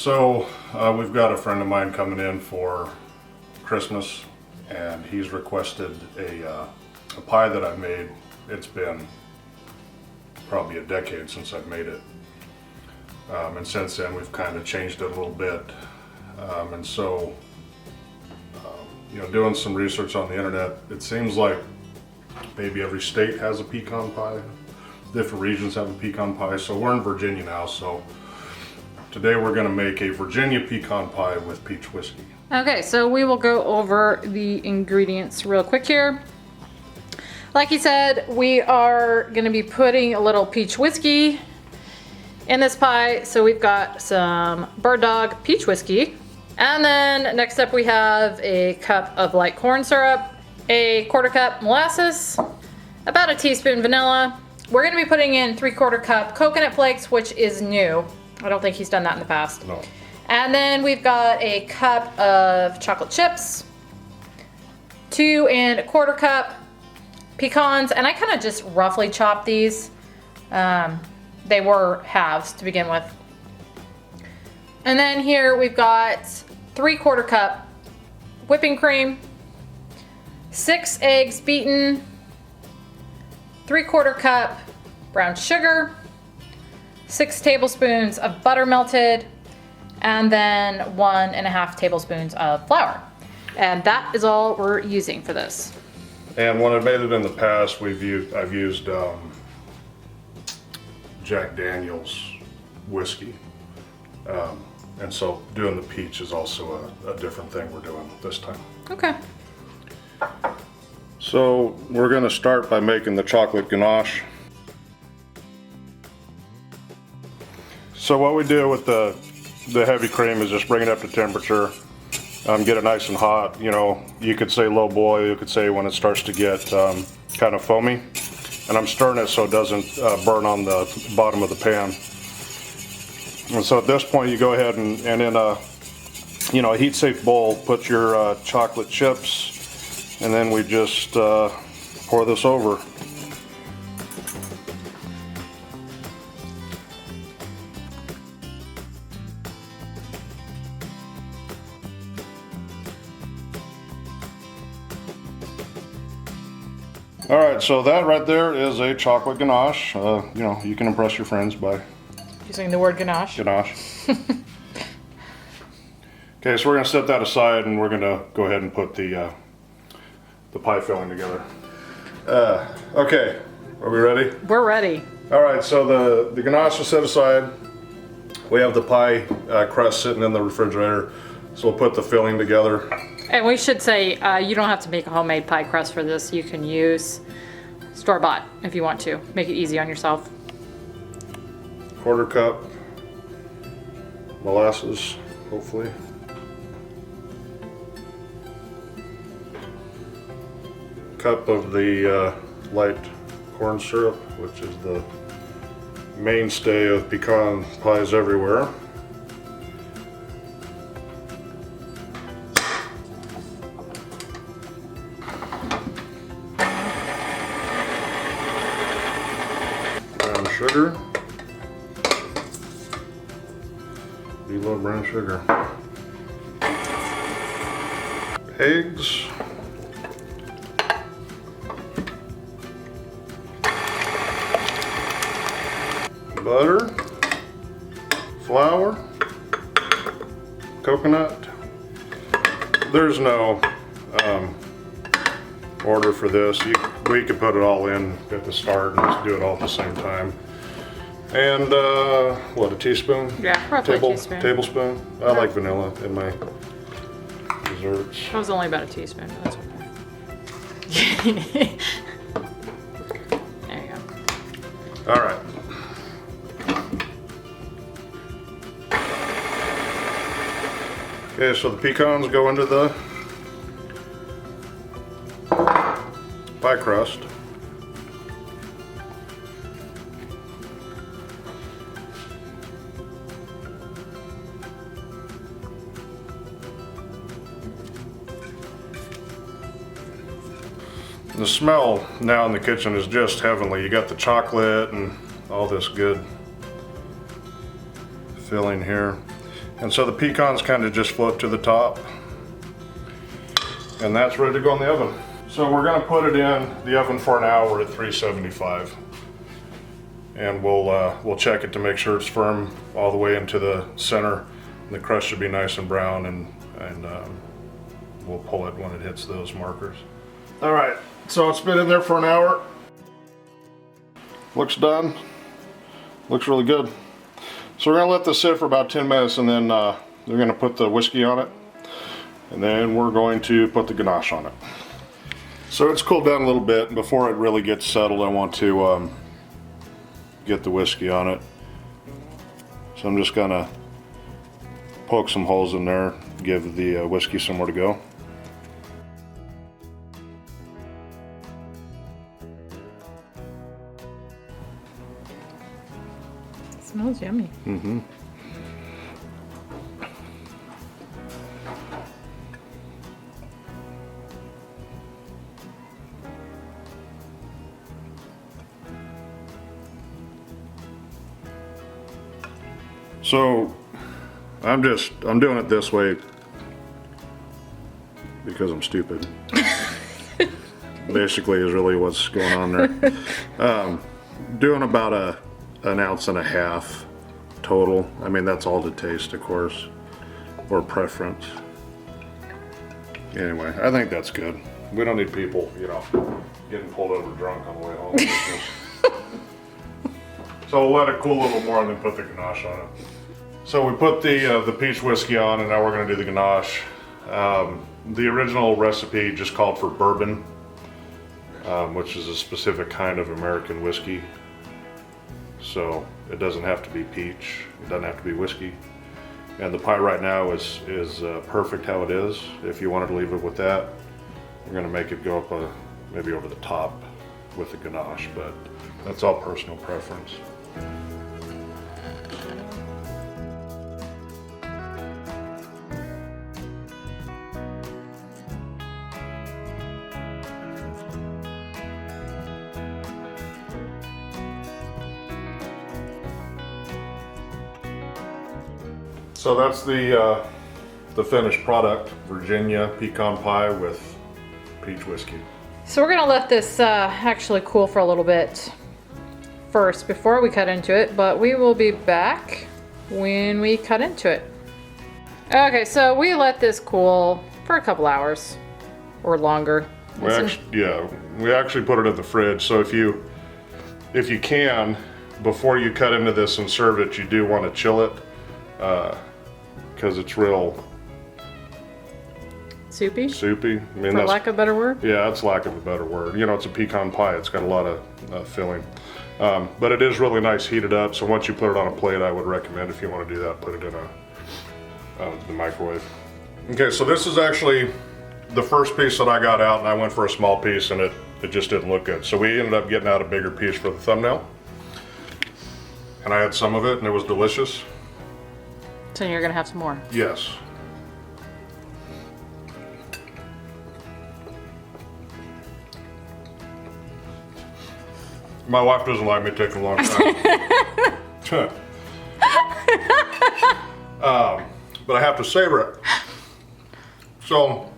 So we've got a friend of mine coming in for Christmas, and he's requested a pie that I made. It's been probably a decade since I've made it, and since then we've kind of changed it a little bit. And so, you know, doing some research on the internet, it seems like maybe every state has a pecan pie. Different regions have a pecan pie. So we're in Virginia now, so today we're going to make a Virginia pecan pie with peach whiskey. Okay, so we will go over the ingredients real quick here. Like he said, we are going to be putting a little peach whiskey in this pie. So we've got some Bird Dog peach whiskey. And then next up we have a cup of light corn syrup, a 1/4 cup molasses, about a teaspoon vanilla. We're going to be putting in 3/4 cup coconut flakes, which is new. I don't think he's done that in the past. No. And then we've got a cup of chocolate chips, 2 1/4 cup pecans, and I kind of just roughly chopped these. They were halves to begin with. And then here we've got 3/4 cup whipping cream, 6 eggs beaten, 3/4 cup brown sugar, 6 tablespoons of butter melted, and then 1.5 tablespoons of flour. And that is all we're using for this. And when I've made it in the past, I've used Jack Daniel's whiskey. And so doing the peach is also a different thing we're doing this time. Okay. So we're going to start by making the chocolate ganache. So what we do with the heavy cream is just bring it up to temperature, get it nice and hot. You know, you could say low boil, you could say when it starts to get kind of foamy. And I'm stirring it so it doesn't burn on the bottom of the pan. And so at this point you go ahead and in a heat safe bowl put your chocolate chips, and then we just pour this over. All right, so that right there is a chocolate ganache. You know, you can impress your friends by Using the word ganache. Ganache. Okay, so we're going to set that aside, and we're going to go ahead and put the pie filling together. Okay, are we ready? We're ready. All right, so the ganache is set aside. We have the pie crust sitting in the refrigerator, so we'll put the filling together. And we should say you don't have to make a homemade pie crust for this. You can use store-bought if you want to. Make it easy on yourself. 1/4 cup molasses, hopefully. Cup of the light corn syrup, which is the mainstay of pecan pies everywhere. Brown sugar. You love brown sugar. Eggs. Butter. Flour. Coconut. There's no order for this. We could put it all in at the start and just do it all at the same time. And what, a teaspoon? Yeah, roughly a teaspoon. Tablespoon. I like vanilla in my desserts. That was only about a teaspoon, but that's okay. There you go. All right. Okay, so the pecans go into the pie crust. The smell now in the kitchen is just heavenly. You got the chocolate and all this good filling here. And so the pecans kind of just float to the top. And that's ready to go in the oven. So we're gonna put it in the oven for an hour at 375. And we'll check it to make sure it's firm all the way into the center. And the crust should be nice and brown, and we'll pull it when it hits those markers. All right, so it's been in there for an hour. Looks done. Looks really good. So we're gonna let this sit for about 10 minutes, and then we're gonna put the whiskey on it. And then we're going to put the ganache on it. So it's cooled down a little bit, and before it really gets settled, I want to get the whiskey on it. So I'm just gonna poke some holes in there, give the whiskey somewhere to go. It smells yummy. Mm-hmm. So I'm doing it this way because I'm stupid. Basically is really what's going on there. Doing about an ounce and a half total. I mean, that's all to taste, of course, or preference. Anyway, I think that's good. We don't need people, you know, getting pulled over drunk on the way home. So we'll let it cool a little more and then put the ganache on it. So we put the peach whiskey on, and now we're going to do the ganache. The original recipe just called for bourbon, which is a specific kind of American whiskey. So it doesn't have to be peach, it doesn't have to be whiskey. And the pie right now is perfect how it is. If you wanted to leave it with that, we're going to make it go up maybe over the top with the ganache, but that's all personal preference. So that's the finished product, Virginia pecan pie with peach whiskey. So we're gonna let this actually cool for a little bit first before we cut into it, but we will be back when we cut into it. Okay, so we let this cool for a couple hours or longer. We actually put it in the fridge. So if you can, before you cut into this and serve it, you do want to chill it. Because it's real soupy. I mean, for lack of a better word. Yeah, that's lack of a better word. You know, it's a pecan pie. It's got a lot of filling, but it is really nice heated up. So once you put it on a plate, I would recommend, if you want to do that, put it in the microwave. Okay, so this is actually the first piece that I got out, and I went for a small piece, and it just didn't look good. So we ended up getting out a bigger piece for the thumbnail, and I had some of it, and it was delicious. So you're gonna have some more. Yes. My wife doesn't like me taking a long time. But I have to savor it. So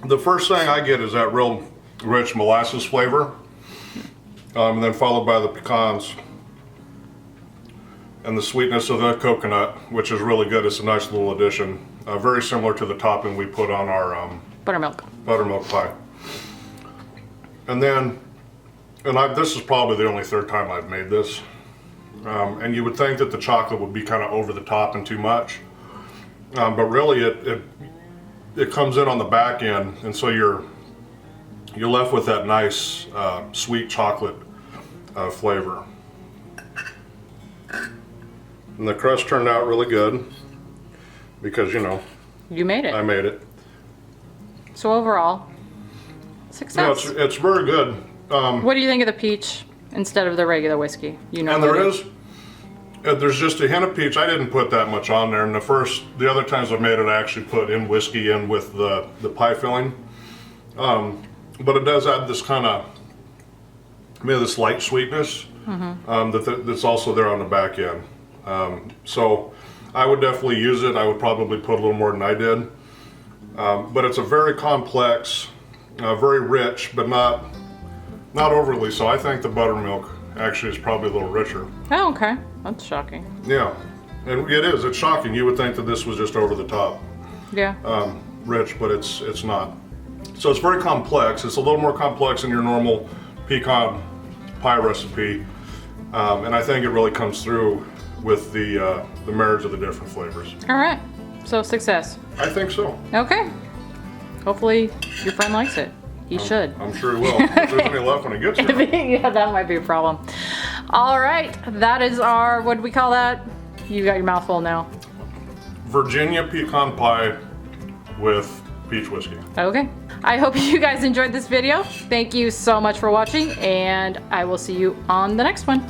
the first thing I get is that real rich molasses flavor, and then followed by the pecans. And the sweetness of the coconut, which is really good. It's a nice little addition. Very similar to the topping we put on our buttermilk pie. And then, this is probably the only third time I've made this. And you would think that the chocolate would be kind of over the top and too much. But really it comes in on the back end, and so you're left with that nice sweet chocolate flavor. And the crust turned out really good because, you know, you made it. I made it. So overall, success. Yeah, it's very good. What do you think of the peach instead of the regular whiskey? You know, and there's just a hint of peach. I didn't put that much on there. And the other times I made it, I actually put in whiskey in with the pie filling. But it does add this kind of, this light sweetness that's also there on the back end. So I would definitely use it. I would probably put a little more than I did. But it's a very complex, very rich, but not overly so. I think the buttermilk actually is probably a little richer. Oh, okay. That's shocking. Yeah, and it is. It's shocking. You would think that this was just over the top. Yeah. Rich, but it's not. So it's very complex. It's a little more complex than your normal pecan pie recipe, and I think it really comes through with the marriage of the different flavors. All right. So success. I think so. Okay. Hopefully your friend likes it. He should. I'm sure he will. If there's any left when he gets here. Yeah, that might be a problem. All right. That is our, what do we call that? You got your mouth full now. Virginia pecan pie with peach whiskey. Okay. I hope you guys enjoyed this video. Thank you so much for watching, and I will see you on the next one.